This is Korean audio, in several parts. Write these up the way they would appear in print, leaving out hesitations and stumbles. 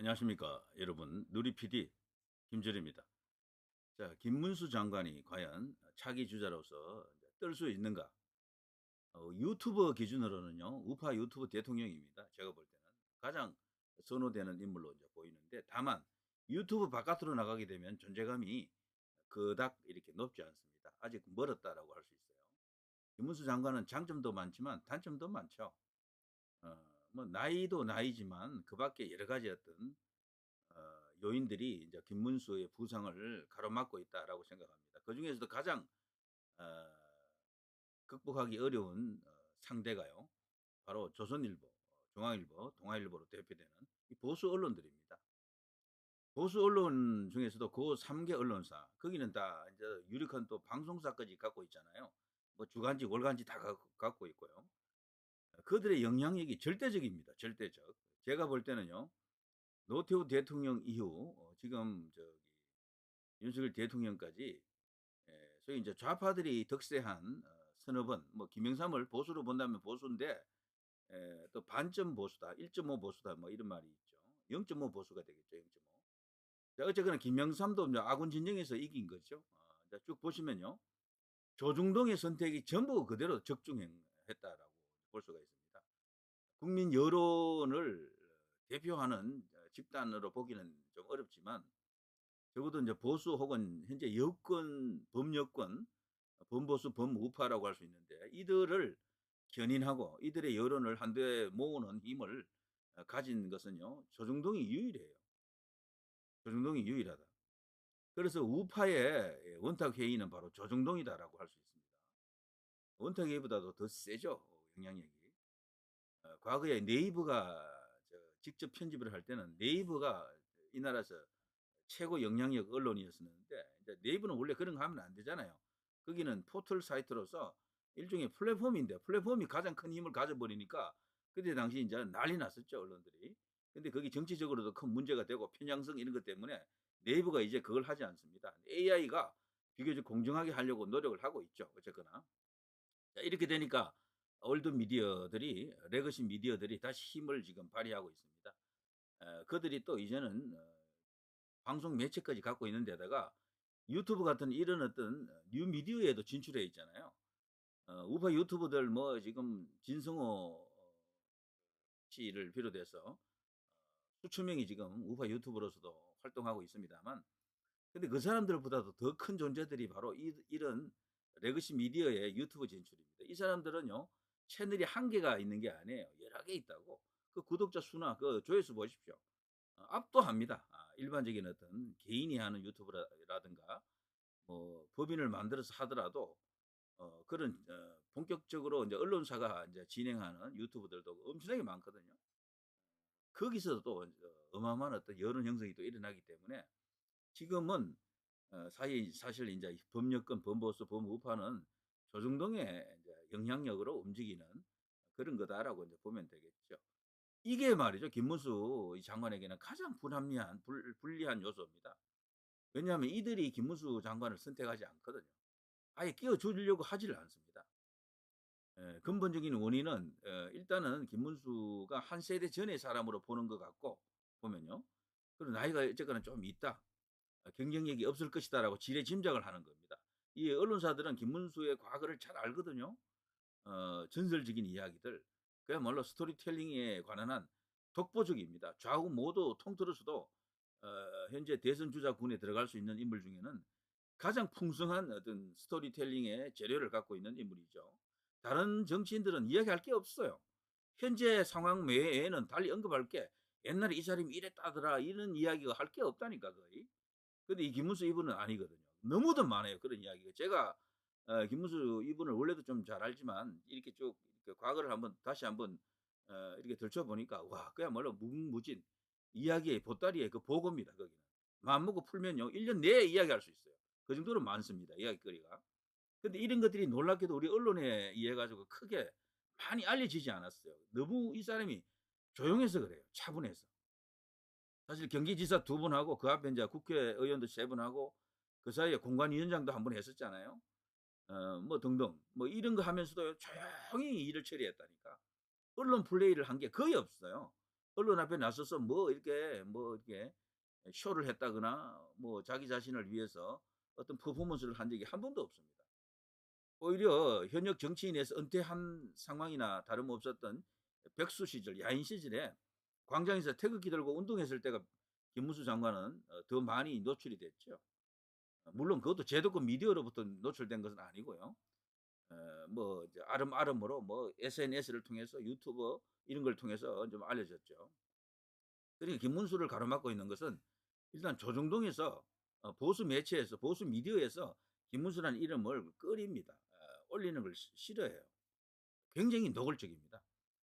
안녕하십니까 여러분. 누리 PD 김철입니다. 자, 김문수 장관이 과연 차기 주자로서 뜰 수 있는가? 유튜버 기준으로는요, 우파 유튜버 대통령입니다. 제가 볼 때는 가장 선호되는 인물로 이제 보이는데, 다만 유튜브 바깥으로 나가게 되면 존재감이 그닥 이렇게 높지 않습니다. 아직 멀었다라고 할 수 있어요. 김문수 장관은 장점도 많지만 단점도 많죠. 뭐 나이도 나이지만 그 밖에 여러 가지 어떤 요인들이 이제 김문수의 부상을 가로막고 있다라고 생각합니다. 그 중에서도 가장 어, 극복하기 어려운 상대가요, 바로 조선일보, 중앙일보, 동아일보로 대표되는 이 보수 언론들입니다. 보수 언론 중에서도 그 3개 언론사, 거기는 다 이제 유력한 또 방송사까지 갖고 있잖아요. 뭐 주간지, 월간지 다 갖고 있고요. 그들의 영향력이 절대적입니다. 절대적. 제가 볼 때는요, 노태우 대통령 이후 지금 저기 윤석열 대통령까지, 소위 이제 좌파들이 득세한 서너 번, 뭐 김영삼을 보수로 본다면 보수인데, 또 반점 보수다, 1.5 보수다, 뭐 이런 말이 있죠. 0.5 보수가 되겠죠, 0.5. 자, 어쨌거나 김영삼도 이제 아군 진영에서 이긴 거죠. 이제 쭉 보시면요, 조중동의 선택이 전부 그대로 적중했다라고 볼 수가 있습니다. 국민 여론을 대표하는 집단으로 보기는 좀 어렵지만, 적어도 이제 보수 혹은 현재 여권, 범여권, 범보수, 범우파라고 할 수 있는데, 이들을 견인하고 이들의 여론을 한데 모으는 힘을 가진 것은요, 조중동이 유일해요. 조중동이 유일하다. 그래서 우파의 원탁 회의는 바로 조중동이다라고 할 수 있습니다. 원탁 회의보다도 더 세죠, 영향력이. 과거에 네이버가 직접 편집을 할 때는 네이버가 이 나라에서 최고 영향력 언론이었었는데, 이제 네이버는 원래 그런 거 하면 안 되잖아요. 거기는 포털 사이트로서 일종의 플랫폼인데, 플랫폼이 가장 큰 힘을 가져버리니까 그때 당시 이제 난리 났었죠, 언론들이. 근데 거기 정치적으로도 큰 문제가 되고 편향성 이런 것 때문에 네이버가 이제 그걸 하지 않습니다. AI가 비교적 공정하게 하려고 노력을 하고 있죠, 어쨌거나. 자, 이렇게 되니까 올드 미디어들이, 레거시 미디어들이 다시 힘을 지금 발휘하고 있습니다. 그들이 또 이제는 방송 매체까지 갖고 있는 데다가 유튜브 같은 이런 어떤 뉴 미디어에도 진출해 있잖아요. 우파 유튜버들 뭐 지금 진성호 씨를 비롯해서 수천 명이 지금 우파 유튜버로서도 활동하고 있습니다만, 근데 그 사람들보다도 더 큰 존재들이 바로 이런 레거시 미디어의 유튜브 진출입니다. 이 사람들은요, 채널이 한 개가 있는 게 아니에요. 여러 개 있다고. 그 구독자 수나 그 조회수 보십시오. 압도합니다. 일반적인 어떤 개인이 하는 유튜브라든가 뭐 법인을 만들어서 하더라도 그런 본격적으로 이제 언론사가 이제 진행하는 유튜브들도 엄청나게 많거든요. 거기서도 어마어마한 어떤 여론 형성이 또 일어나기 때문에 지금은 사실 이제 범여권, 범보수, 범우파는 조중동의 이제 영향력으로 움직이는 그런 거다라고 이제 보면 되겠죠. 이게 말이죠, 김문수 이 장관에게는 가장 불리한 요소입니다. 왜냐하면 이들이 김문수 장관을 선택하지 않거든요. 아예 끼워주려고 하지를 않습니다. 근본적인 원인은 일단은 김문수가 한 세대 전의 사람으로 보는 것 같고, 보면요. 그리고 나이가 어쨌거나 좀 있다. 경쟁력이 없을 것이다라고 지레 짐작을 하는 겁니다. 이 언론사들은 김문수의 과거를 잘 알거든요. 전설적인 이야기들. 그야말로 스토리텔링에 관한 한 독보적입니다. 좌우 모두 통틀어서도 현재 대선 주자군에 들어갈 수 있는 인물 중에는 가장 풍성한 어떤 스토리텔링의 재료를 갖고 있는 인물이죠. 다른 정치인들은 이야기할 게 없어요. 현재 상황 외에는 달리 언급할 게, 옛날에 이 사람이 이랬다더라 이런 이야기가 할 게 없다니까 거의. 근데 이 김문수 이분은 아니거든요. 너무도 많아요, 그런 이야기가. 제가 김문수 이분을 원래도 좀 잘 알지만 이렇게 쭉 이렇게 과거를 한번 다시 한번 이렇게 들춰 보니까, 와, 그야말로 무궁무진 이야기의 보따리의 그 보고입니다, 거기는. 마음먹고 풀면요, 1년 내에 이야기할 수 있어요. 그 정도로 많습니다, 이야기거리가. 근데 이런 것들이 놀랍게도 우리 언론에 의해 가지고 크게 많이 알려지지 않았어요. 너무 이 사람이 조용해서 그래요, 차분해서. 사실 경기지사 2번 하고 그 앞에 이제 국회의원도 3번 하고 그 사이에 공관위원장도 한 번 했었잖아요. 뭐 등등 뭐 이런 거 하면서도 조용히 일을 처리했다니까. 언론 플레이를 한 게 거의 없어요. 언론 앞에 나서서 뭐 이렇게 쇼를 했다거나 뭐 자기 자신을 위해서 어떤 퍼포먼스를 한 적이 한 번도 없습니다. 오히려 현역 정치인에서 은퇴한 상황이나 다름없었던 백수 시절, 야인 시절에 광장에서 태극기 들고 운동했을 때가 김문수 장관은 더 많이 노출이 됐죠. 물론 그것도 제도권 미디어로부터 노출된 것은 아니고요. 뭐 이제 아름아름으로 뭐 SNS를 통해서 유튜버 이런 걸 통해서 좀 알려졌죠. 그러니까 김문수를 가로막고 있는 것은 일단 조중동에서 보수 매체에서 보수 미디어에서 김문수라는 이름을 꺼립니다. 올리는 걸 싫어해요. 굉장히 노골적입니다.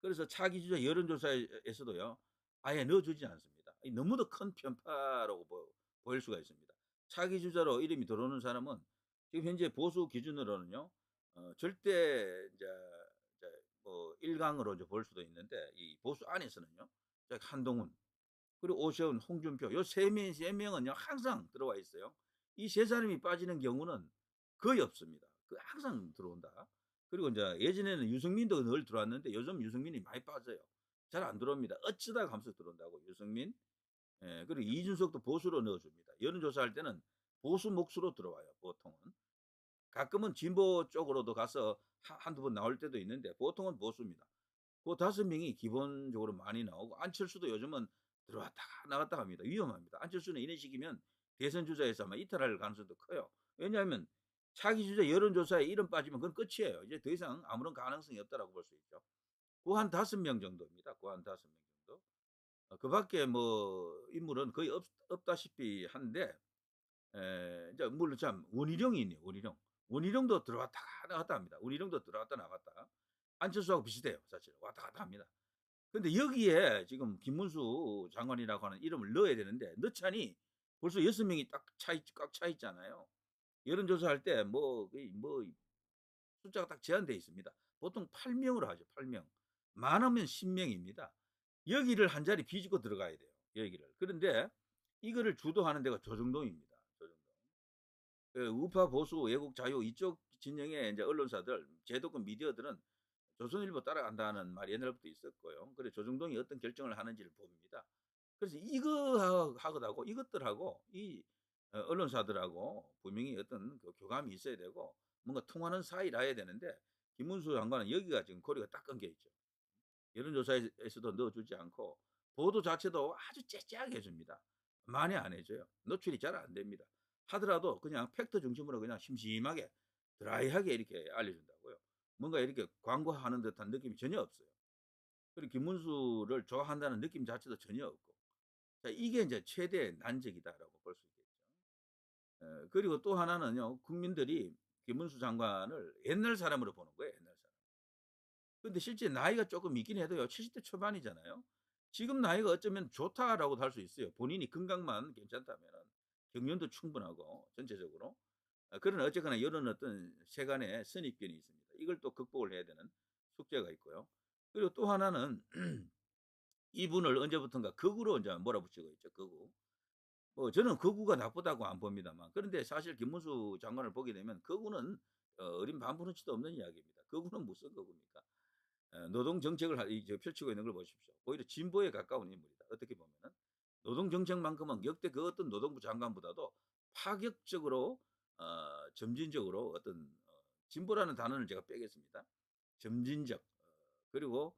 그래서 차기 주자 여론조사에서도요. 아예 넣어 주지 않습니다. 이 너무도 큰 편파라고 보일 수가 있습니다. 차기 주자로 이름이 들어오는 사람은 지금 현재 보수 기준으로는요. 절대 이제 뭐 1 강으로 이제 볼 수도 있는데 이 보수 안에서는요. 한동훈 그리고 오세훈, 홍준표 요 세 명은요 항상 들어와 있어요. 이 세 사람이 빠지는 경우는 거의 없습니다. 항상 들어온다. 그리고 인제 예전에는 유승민도 늘 들어왔는데 요즘 유승민이 많이 빠져요. 잘 안 들어옵니다. 어쩌다가 한 번씩 들어온다고 유승민. 그리고 이준석도 보수로 넣어 줍니다. 여론조사할 때는 보수 몫으로 들어와요 보통은. 가끔은 진보 쪽으로도 가서 한두 번 나올 때도 있는데 보통은 보수입니다. 그 5 명이 기본적으로 많이 나오고 안철수도 요즘은 들어왔다가 나갔다가 합니다. 위험합니다. 안철수는 이런 식이면 대선 주자에서 아마 이탈할 가능성도 커요. 왜냐하면 차기 주자 여론조사에 이름 빠지면 그건 끝이에요. 이제 더 이상 아무런 가능성이 없다라고 볼 수 있죠. 그 한 5명 정도입니다. 그 한 5명 정도. 그밖에 뭐 인물은 거의 없다시피 한데 이제 물론 참 원희룡이 있네요, 원희룡. 원희룡도 들어왔다가 나갔다 합니다. 원희룡도 들어왔다 나갔다. 안철수하고 비슷해요, 사실. 왔다 갔다 합니다. 근데 여기에 지금 김문수 장관이라고 하는 이름을 넣어야 되는데 넣자니 벌써 6 명이 꽉 차 있잖아요. 여론조사할 때 뭐 숫자가 딱 제한돼 있습니다. 보통 8 명으로 하죠, 8 명. 많으면 10 명입니다. 여기를 한 자리 비집고 들어가야 돼요, 여기를. 그런데 이거를 주도하는 데가 조정동입니다, 조정동. 우파 보수 외국 자유 이쪽 진영의 인제 언론사들 제도권 미디어들은 조선일보 따라간다는 말이 옛날부터 있었고요. 그래 조정동이 어떤 결정을 하는지를 봅니다. 그래서 이거 하고하고 이것들하고 이 언론사들하고 분명히 어떤 그 교감이 있어야 되고 뭔가 통하는 사이라 해야 되는데 김문수 장관은 여기가 지금 고리가 딱 끊겨 있죠. 여론조사에서도 넣어 주지 않고 보도 자체도 아주 째째하게 해 줍니다. 많이 안 해 줘요. 노출이 잘 안 됩니다. 하더라도 그냥 팩트 중심으로 그냥 심심하게 드라이하게 이렇게 알려 준다고요. 뭔가 이렇게 광고하는 듯한 느낌이 전혀 없어요. 그리고 김문수를 좋아한다는 느낌 자체도 전혀 없고. 자 이게 인제 최대의 난적이다라고 볼 수 있겠죠. 그리고 또 하나는요. 국민들이 김문수 장관을 옛날 사람으로 보는 거예요, 옛날 사람. 근데 실제 나이가 쪼끔 있긴 해도요. 70대 초반이잖아요. 지금 나이가 어쩌면 좋다라고도 할 수 있어요. 본인이 건강만 괜찮다면은. 경륜도 충분하고 전체적으로. 그러나 어쨌거나 이런 어떤 세간의 선입견이 있습니다. 이걸 또 극복을 해야 되는 숙제가 있고요. 그리고 또 하나는 이분을 언제부턴가 극우로 인제 몰아붙이고 있죠, 극우. 저는 극우가 나쁘다고 안 봅니다만 그런데 사실 김문수 장관을 보게 되면 극우는 어린 반푼어치도 없는 이야기입니다. 극우는 무슨 극우입니까? 노동 정책을 펼치고 있는 걸 보십시오. 오히려 진보에 가까운 인물이다. 어떻게 보면은. 노동 정책만큼은 역대 그 어떤 노동부 장관보다도 파격적으로 점진적으로 어떤 진보라는 단어는 제가 빼겠습니다. 점진적 그리고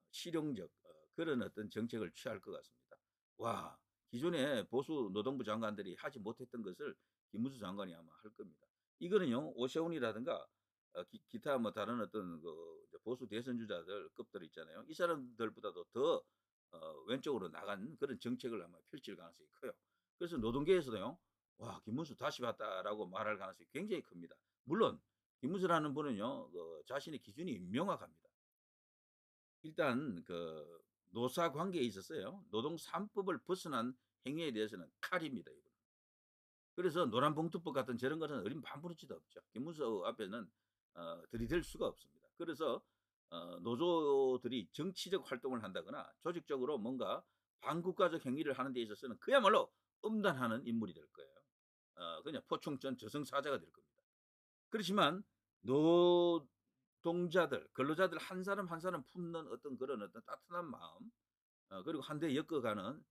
실용적 그런 어떤 정책을 취할 것 같습니다. 와 기존에 보수 노동부 장관들이 하지 못했던 것을 김문수 장관이 아마 할 겁니다. 이거는요 오세훈이라든가 기타 뭐 다른 어떤 그 이제 보수 대선 주자들 급들 있잖아요. 이 사람들보다도 더 왼쪽으로 나간 그런 정책을 아마 펼칠 가능성이 커요. 그래서 노동계에서도요. "와 김문수 다시 봤다."라고 말할 가능성이 굉장히 큽니다. 물론 김문수라는 분은요. 자신의 기준이 명확합니다. 일단 노사 관계에 있어서요. 노동 3 법을 벗어난 행위에 대해서는 칼입니다 이분은. 그래서 노란봉투법 같은 저런 거는 어린 반부르치도 없죠. 김문수 앞에는 들이댈 수가 없습니다. 그래서 노조들이 정치적 활동을 한다거나 조직적으로 뭔가 반국가적 행위를 하는 데 있어서는 그야말로 엄단하는 인물이 될 거예요. 그냥 포충전 저승사자가 될 겁니다. 그렇지만 노동자들, 근로자들 한 사람 한 사람 품는 어떤 그런 어떤 따뜻한 마음 그리고 한 대 엮어가는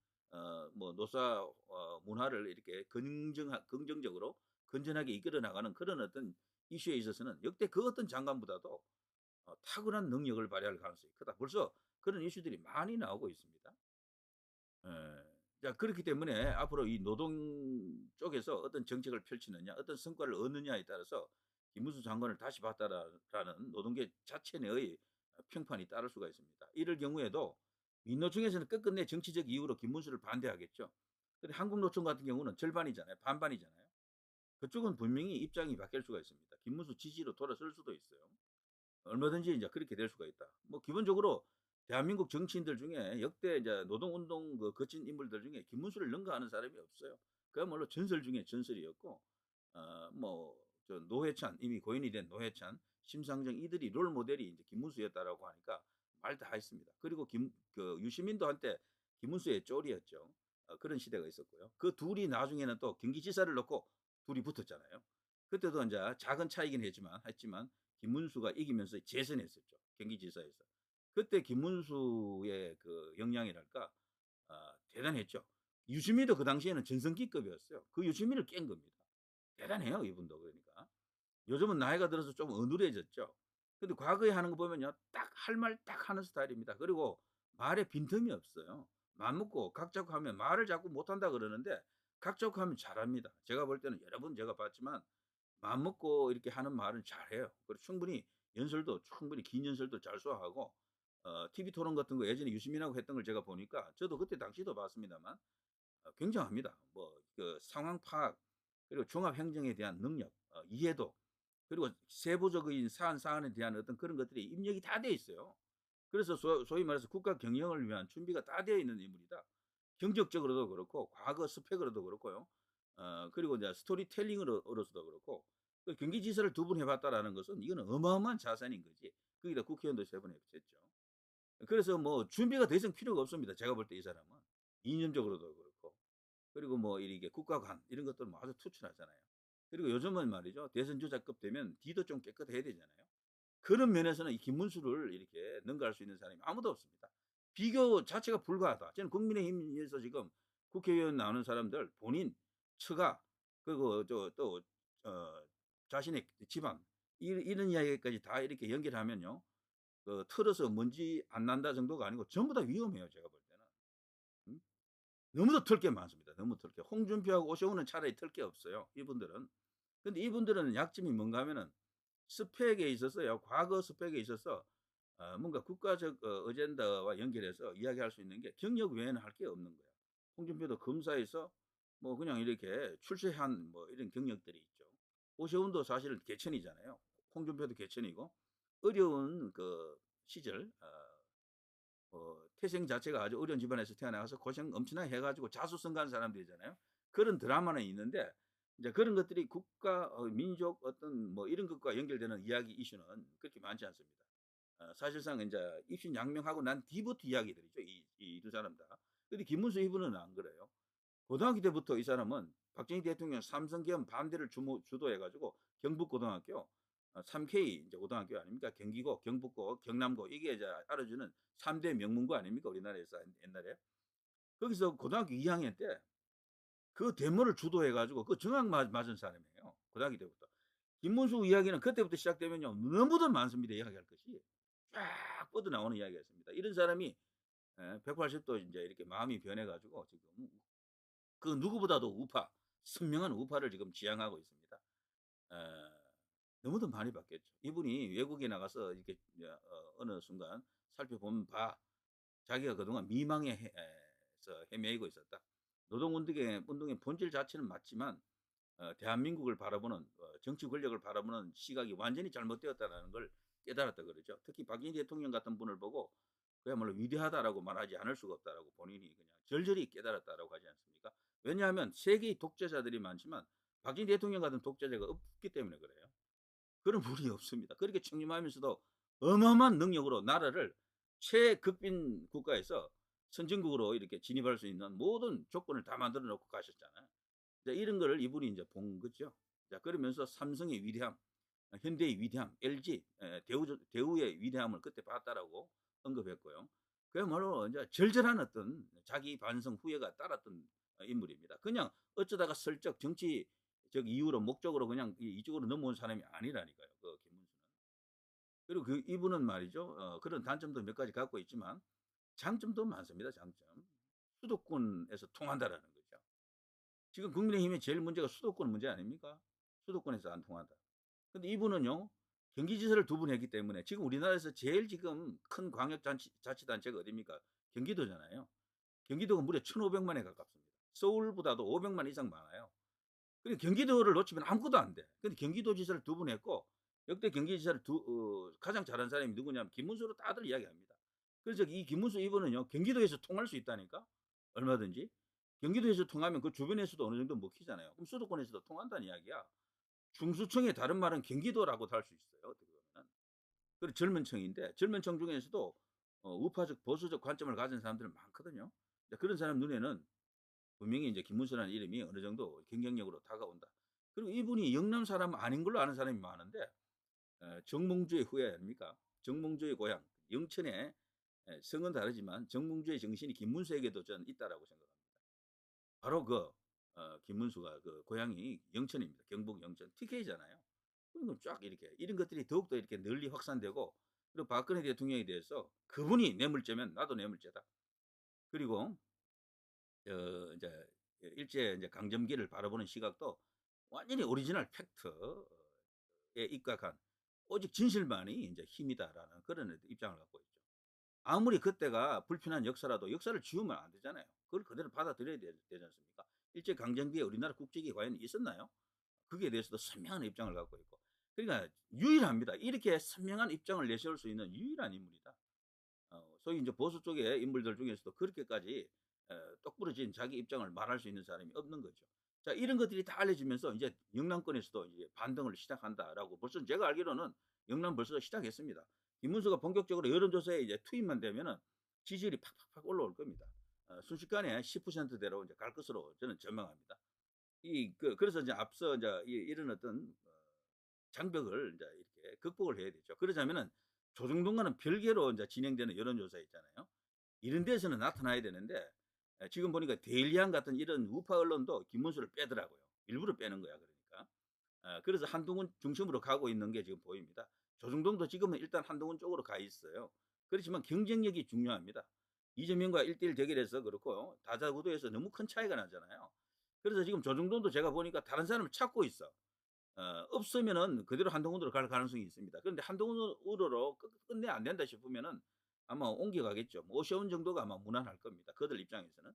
뭐 노사 문화를 이렇게 긍정적으로 건전하게 이끌어 나가는 그런 어떤 이슈에 있어서는 역대 그 어떤 장관보다도 탁월한 능력을 발휘할 가능성이 크다. 벌써 그런 이슈들이 많이 나오고 있습니다. 예. 자, 그렇기 때문에 앞으로 이 노동 쪽에서 어떤 정책을 펼치느냐, 어떤 성과를 얻느냐에 따라서 김문수 장관을 다시 봤다라는 노동계 자체 내의 평판이 따를 수가 있습니다. 이럴 경우에도 민노총에서는 끝끝내 정치적 이유로 김문수를 반대하겠죠. 근데 한국노총 같은 경우는 절반이잖아요. 반반이잖아요. 그쪽은 분명히 입장이 바뀔 수가 있습니다. 김문수 지지로 돌아설 수도 있어요. 얼마든지 이제 그렇게 될 수가 있다. 뭐 기본적으로 대한민국 정치인들 중에 역대 이제 노동운동 그 거친 인물들 중에 김문수를 능가하는 사람이 없어요. 그야말로 전설 중에 전설이었고, 뭐저 노회찬 이미 고인이 된 노회찬, 심상정 이들이 롤 모델이 이제 김문수였다라고 하니까 말 다 했습니다. 그리고 그 유시민도 한때 김문수의 쫄이었죠. 그런 시대가 있었고요. 그 둘이 나중에는 또 경기지사를 놓고 둘이 붙었잖아요. 그때도 이제 작은 차이긴 했지만 김문수가 이기면서 재선했었죠. 경기지사에서. 그때 김문수의 그 역량이랄까 대단했죠. 유시민도 그 당시에는 전성기급이었어요. 그 유시민을 깬 겁니다. 대단해요, 이분도. 그러니까 요즘은 나이가 들어서 좀 어눌해졌죠. 근데 과거에 하는 거 보면요, 딱 할 말 딱 하는 스타일입니다. 그리고 말에 빈틈이 없어요. 맘 먹고 각 잡고 하면 말을 자꾸 못한다 그러는데 각 잡고 하면 잘합니다. 제가 볼 때는 여러 번 제가 봤지만 마음 먹고 이렇게 하는 말은 잘해요. 그리고 충분히 긴 연설도 잘 소화하고 TV 토론 같은 거 예전에 유시민하고 했던 걸 제가 보니까 저도 그때 당시도 봤습니다만 굉장합니다. 뭐 그 상황 파악 그리고 종합 행정에 대한 능력, 이해도 그리고 세부적인 사안에 대한 어떤 그런 것들이 입력이 다 돼 있어요. 그래서 소위 말해서 국가 경영을 위한 준비가 다 되어 있는 인물이다. 경적적으로도 그렇고 과거 스펙으로도 그렇고요. 그리고 이제 스토리텔링으로서도 그렇고 그 경기지사를 두 번 해봤다라는 것은 이거는 어마어마한 자산인 거지. 거기다 국회의원도 세 번 했죠. 그래서 뭐 준비가 더 이상 필요가 없습니다. 제가 볼 때 이 사람은 이념적으로도 그렇고 그리고 뭐 이게 국가관 이런 것들 뭐 아주 투철하잖아요. 그리고 요즘은 말이죠 대선 주자급 되면 뒤도 좀 깨끗해야 되잖아요. 그런 면에서는 이 김문수를 이렇게 능가할 수 있는 사람이 아무도 없습니다. 비교 자체가 불가하다. 저는 국민의힘에서 지금 국회의원 나오는 사람들 본인 처가 그리고 또 자신의 집안 이런 이야기까지 다 이렇게 연결하면요. 그 틀어서 먼지 안 난다 정도가 아니고 전부 다 위험해요. 제가 볼 때는. 음? 너무도 털 게 많습니다. 너무 털 게. 홍준표하고 오세훈은 차라리 털 게 없어요. 이분들은. 근데 이분들은 약점이 뭔가 하면은 스펙에 있어서요. 과거 스펙에 있어서 뭔가 국가적 어젠다와 연결해서 이야기할 수 있는 게 경력 외에는 할 게 없는 거야. 홍준표도 검사에서 뭐 그냥 이렇게 출세한 뭐 이런 경력들이 있죠. 오세훈도 사실은 개천이잖아요. 홍준표도 개천이고 어려운 그 시절 태생 자체가 아주 어려운 집안에서 태어나서 고생 엄청나게 해가지고 자수성가한 사람들이잖아요. 그런 드라마는 있는데 이제 그런 것들이 국가, 민족 어떤 뭐 이런 것과 연결되는 이야기 이슈는 그렇게 많지 않습니다. 사실상 이제 입신양명하고 난 뒤부터 이야기들이죠. 이 두 사람 다. 근데 김문수 이분은 안 그래요. 고등학교 때부터 이 사람은 박정희 대통령 삼성계엄 반대를 주도해가지고 경북고등학교 3K 이제 고등학교 아닙니까? 경기고, 경북고, 경남고 이게 이제 알아주는 3대 명문고 아닙니까? 우리나라에서 옛날에 거기서 고등학교 2학년 때 그 데모를 주도해가지고 그 정확 맞은 사람이에요. 고등학교 때부터. 김문수 이야기는 그때부터 시작되면요 너무도 많습니다. 이야기할 것이 쫙 뻗어 나오는 이야기였습니다. 이런 사람이 180도 이제 이렇게 마음이 변해가지고 지금 그 누구보다도 선명한 우파를 지금 지향하고 있습니다. 에, 너무도 많이 바뀌었죠. 이분이 외국에 나가서 이렇게 어느 순간 살펴보면 자기가 그동안 미망에서 헤매이고 있었다. 노동운동의 본질 자체는 맞지만 대한민국을 바라보는 정치 권력을 바라보는 시각이 완전히 잘못되었다는 걸 깨달았다 그러죠. 특히 박정희 대통령 같은 분을 보고 그야말로 위대하다라고 말하지 않을 수가 없다라고 본인이 그냥 절절히 깨달았다라고 하지 않습니까? 왜냐하면 세계의 독재자들이 많지만 박정희 대통령 같은 독재자가 없기 때문에 그래요. 그런 분이 없습니다. 그렇게 청렴하면서도 어마어마한 능력으로 나라를 최극빈 국가에서 선진국으로 이렇게 진입할 수 있는 모든 조건을 다 만들어 놓고 가셨잖아요. 이런 거를 이분이 이제 본 거죠. 자, 그러면서 삼성의 위대함, 현대의 위대함, LG, 대우의 위대함을 그때 봤다라고 언급했고요. 그야말로 이제 절절한 어떤 자기 반성 후회가 따랐던 인물입니다. 그냥 어쩌다가 슬쩍 정치적 이유로 목적으로 그냥 이쪽으로 넘어온 사람이 아니라니까요, 그 김문수는. 그리고 그 이분은 말이죠. 그런 단점도 몇 가지 갖고 있지만 장점도 많습니다, 장점. 수도권에서 통한다라는 거죠. 지금 국민의힘의 제일 문제가 수도권 문제 아닙니까? 수도권에서 안 통한다. 근데 이분은요, 경기지사를 두 번 했기 때문에 지금 우리나라에서 제일 지금 큰 광역자치단체가 어디입니까? 경기도잖아요. 경기도가 무려 1,500만에 가깝습니다. 서울보다도 500만 이상 많아요. 근데 경기도를 놓치면 아무것도 안 돼. 근데 경기도지사를 두 번 했고, 역대 경기지사를 가장 잘한 사람이 누구냐면 김문수로 다들 이야기합니다. 그래서 이 김문수 이분은요, 경기도에서 통할 수 있다니까? 얼마든지. 경기도에서 통하면 그 주변에서도 어느 정도 먹히잖아요. 그럼 수도권에서도 통한다는 이야기야. 중수청의 다른 말은 경기도라고도 할 수 있어요. 어떻게 보면. 그리고 젊은 층인데 젊은 층 중에서도 우파적 보수적 관점을 가진 사람들은 많거든요. 그런 사람 눈에는 분명히 이제 김문수라는 이름이 어느 정도 경쟁력으로 다가온다. 그리고 이분이 영남 사람 아닌 걸로 아는 사람이 많은데 정몽주의 후예 아닙니까? 정몽주의 고향 영천에 성은 다르지만 정몽주의 정신이 김문수에게도 저는 있다라고 생각합니다. 바로 김문수가 그 고향이 영천입니다. 경북 영천 TK잖아요. 그럼 쫙 이렇게 이런 것들이 더욱더 이렇게 널리 확산되고 그리고 박근혜 대통령에 대해서 그분이 뇌물죄면 나도 뇌물죄다. 그리고 이제 일제 이제 강점기를 바라보는 시각도 완전히 오리지널 팩트에 입각한 오직 진실만이 이제 힘이다라는 그런 입장을 갖고 있죠. 아무리 그때가 불편한 역사라도 역사를 지우면 안 되잖아요. 그걸 그대로 받아들여야 되지 않습니까? 일제 강점기에 우리나라 국적이 과연 있었나요? 거기에 대해서도 선명한 입장을 갖고 있고. 그러니까 유일합니다. 이렇게 선명한 입장을 내세울 수 있는 유일한 인물이다. 소위 이제 보수 쪽의 인물들 중에서도 그렇게까지 똑부러진 자기 입장을 말할 수 있는 사람이 없는 거죠. 자, 이런 것들이 다 알려지면서 이제 영남권에서도 이제 반등을 시작한다라고 벌써 제가 알기로는 영남 벌써 시작했습니다. 김문수가 본격적으로 여론조사에 이제 투입만 되면은 지지율이 팍팍팍 올라올 겁니다. 순식간에 10%대로 이제 갈 것으로 저는 전망합니다. 그래서 이제 앞서 이제 이런 어떤 장벽을 이제 이렇게 극복을 해야 되죠. 그러자면은 조중동과는 별개로 이제 진행되는 여론조사 있잖아요. 이런 데서는 나타나야 되는데 지금 보니까 데일리안 같은 이런 우파 언론도 김문수를 빼더라고요. 일부러 빼는 거야, 그러니까. 그래서 한동훈 중심으로 가고 있는 게 지금 보입니다. 조중동도 지금은 일단 한동훈 쪽으로 가 있어요. 그렇지만 경쟁력이 중요합니다. 이재명과 1대1 대결해서 그렇고 다자구도에서 너무 큰 차이가 나잖아요. 그래서 지금 조중동도 제가 보니까 다른 사람을 찾고 있어. 없으면은 그대로 한동훈으로 갈 가능성이 있습니다. 그런데 한동훈으로 끝내 안 된다 싶으면은 아마 옮겨가겠죠. 뭐 오세훈 정도가 아마 무난할 겁니다. 그들 입장에서는.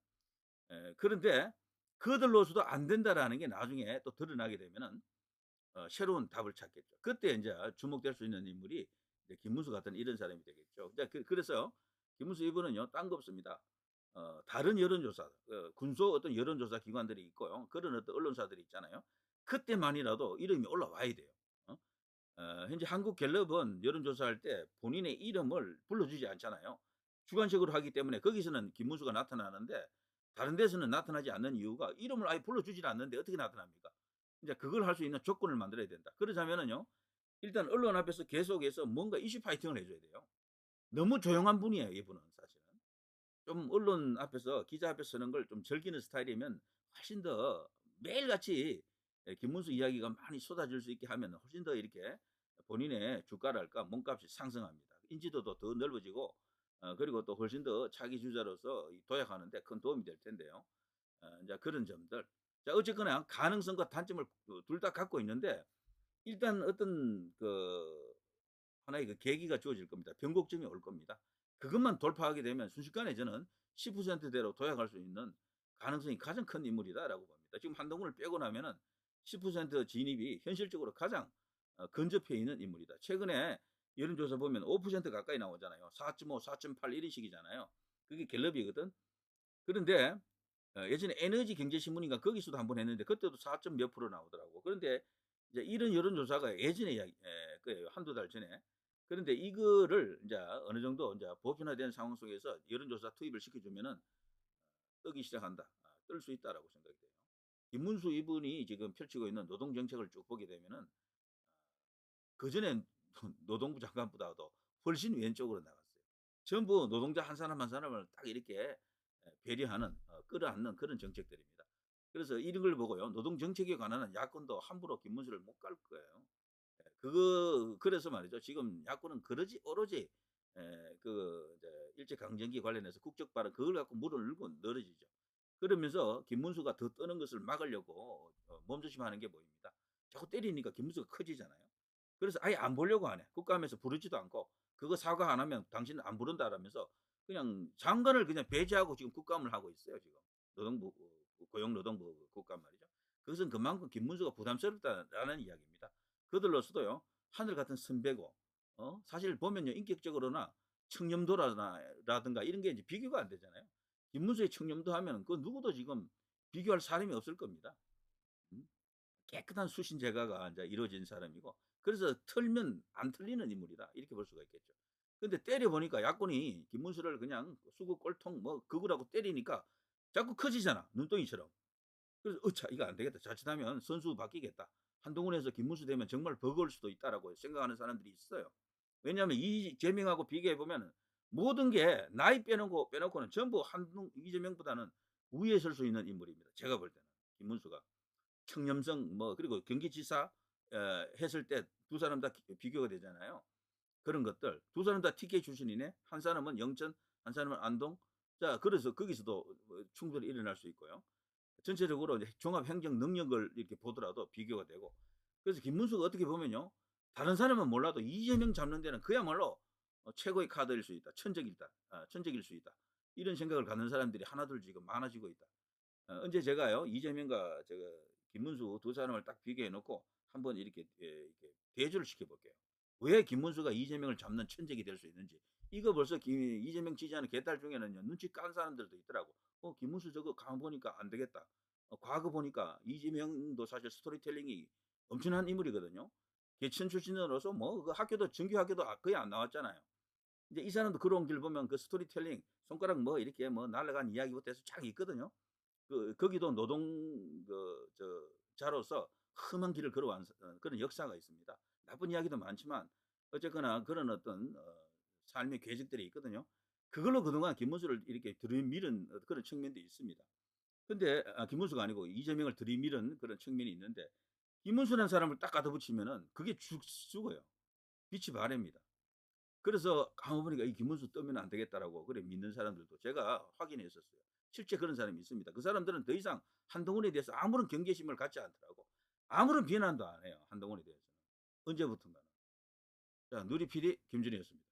그런데 그들로서도 안 된다라는 게 나중에 또 드러나게 되면은 새로운 답을 찾겠죠. 그때 이제 주목될 수 있는 인물이 이제 김문수 같은 이런 사람이 되겠죠. 그래서 김문수 이분은요, 딴 거 없습니다. 다른 여론조사, 군소 어떤 여론조사 기관들이 있고요. 그런 어떤 언론사들이 있잖아요. 그때만이라도 이름이 올라와야 돼요. 어? 현재 한국갤럽은 여론조사할 때 본인의 이름을 불러주지 않잖아요. 주관식으로 하기 때문에 거기서는 김문수가 나타나는데 다른 데서는 나타나지 않는 이유가 이름을 아예 불러주질 않는데 어떻게 나타납니까? 이제 그걸 할 수 있는 조건을 만들어야 된다. 그러자면은요, 일단 언론 앞에서 계속해서 뭔가 이슈 파이팅을 해줘야 돼요. 너무 조용한 분이에요, 이분은 사실은. 좀 언론 앞에서 기자 앞에서 서는 걸 좀 즐기는 스타일이면 훨씬 더 매일같이 김문수 이야기가 많이 쏟아질 수 있게 하면 훨씬 더 이렇게 본인의 주가랄까 몸값이 상승합니다. 인지도도 더 넓어지고 그리고 또 훨씬 더 차기 주자로서 도약하는데 큰 도움이 될 텐데요. 이제 그런 점들. 자, 어쨌거나 가능성과 단점을 둘 다 갖고 있는데 일단 어떤 하나의 그 계기가 주어질 겁니다. 변곡점이 올 겁니다. 그것만 돌파하게 되면 순식간에 저는 10%대로 도약할 수 있는 가능성이 가장 큰 인물이다라고 봅니다. 지금 한동훈을 빼고 나면은 10% 진입이 현실적으로 가장 근접해 있는 인물이다. 최근에 여론조사 보면 5% 가까이 나오잖아요. 4.5, 4.8 이런 식이잖아요. 그게 갤럽이거든. 그런데 예전에 에너지 경제신문인가 거기서도 한번 했는데 그때도 4점 몇 프로 나오더라고. 그런데 이제 이런 여론조사가 예전에 거예요. 한두 달 전에. 그런데 이거를 이제 어느 정도 이제 보편화된 상황 속에서 여론조사 투입을 시켜주면은 뜨기 시작한다. 뜰 수 있다라고 생각이 돼요. 김문수 이분이 지금 펼치고 있는 노동 정책을 쭉 보게 되면은 그 전에 노동부 장관보다도 훨씬 왼쪽으로 나갔어요. 전부 노동자 한 사람 한 사람을 딱 이렇게 배려하는 끌어안는 그런 정책들입니다. 그래서 이런 걸 보고요. 노동 정책에 관한 야권도 함부로 김문수를 못 갈 거예요. 그래서 말이죠. 지금 야권은 그러지 오로지 이제 일제 강점기 관련해서 국적 발언 그걸 갖고 물을 늘고 늘어지죠. 그러면서 김문수가 더 뜨는 것을 막으려고 몸조심하는 게 보입니다. 자꾸 때리니까 김문수가 커지잖아요. 그래서 아예 안 보려고 하네. 국감에서 부르지도 않고 그거 사과 안 하면 당신은 안 부른다라면서 그냥 장관을 그냥 배제하고 지금 국감을 하고 있어요, 지금. 노동부 고용노동부 국감 말이죠. 그것은 그만큼 김문수가 부담스럽다라는 이야기입니다. 그들로서도요. 하늘 같은 선배고 사실 보면요. 인격적으로나 청렴도라든가 이런 게 이제 비교가 안 되잖아요. 김문수의 청렴도 하면은 그 누구도 지금 비교할 사람이 없을 겁니다. 음. 깨끗한 수신 제가가 이제 이루어진 사람이고 그래서 틀면 안 틀리는 인물이다. 이렇게 볼 수가 있겠죠. 근데 때려 보니까 야권이 김문수를 그냥 수구 꼴통 뭐 극우라고 때리니까 자꾸 커지잖아. 눈덩이처럼. 그래서 '어차 이거 안 되겠다. 자칫하면 선수 바뀌겠다. 한동훈에서 김문수 되면 정말 버거울 수도 있다.'라고 생각하는 사람들이 있어요. 왜냐하면 이재명하고 비교해 보면은 모든 게 나이 빼놓고는 전부 이재명보다는 우위에 설 수 있는 인물입니다. 제가 볼 때는 김문수가. 청렴성 뭐 그리고 경기지사 했을 때 두 사람 다 비교가 되잖아요. 그런 것들. 두 사람 다 TK 출신이네. 한 사람은 영천, 한 사람은 안동. 자 그래서 거기서도 충돌이 일어날 수 있고요. 전체적으로 이제 종합 행정 능력을 이렇게 보더라도 비교가 되고. 그래서 김문수가 어떻게 보면요. 다른 사람은 몰라도 이재명 잡는 데는 그야말로 최고의 카드일 수 있다. 천적일 수 있다. 이런 생각을 갖는 사람들이 하나둘 지금 많아지고 있다. 언제 제가요 이재명과 제가 김문수 두 사람을 딱 비교해 놓고 한번 이렇게 대조를 시켜 볼게요. 왜 김문수가 이재명을 잡는 천적이 될 수 있는지. 이거 벌써 이재명 지지하는 개딸 중에는요 눈치 깐 사람들도 있더라고. 김문수 저거 가만 보니까 안 되겠다. 과거 보니까 이재명도 사실 스토리텔링이 엄청난 인물이거든요. 개천 출신으로서 뭐 그 학교도 정규 학교도 거의 안 나왔잖아요. 이제 이 사람도 걸어온 길 보면 그 스토리텔링 손가락 뭐 이렇게 뭐 날아간 이야기부터 해서 쫙 있거든요. 거기도 노동 자로서 험한 길을 걸어온 그런 역사가 있습니다. 나쁜 이야기도 많지만 어쨌거나 그런 어떤 삶의 궤적들이 있거든요. 그걸로 그동안 김문수를 이렇게 들이밀은 그런 측면도 있습니다. 근데 김문수가 아니고 이재명을 들이밀은 그런 측면이 있는데 김문수라는 사람을 딱 갖다 붙이면은 그게 죽어요. 빛이 바랍니다. 그래서 가만 보니까 '이 김문수 뜨면 안 되겠다.'라고 그래 믿는 사람들도 제가 확인했었어요. 실제 그런 사람이 있습니다. 그 사람들은 더 이상 한동훈에 대해서 아무런 경계심을 갖지 않더라고. 아무런 비난도 안 해요, 한동훈에 대해서는. 언제부턴가는. 자 누리 PD 김준희였습니다.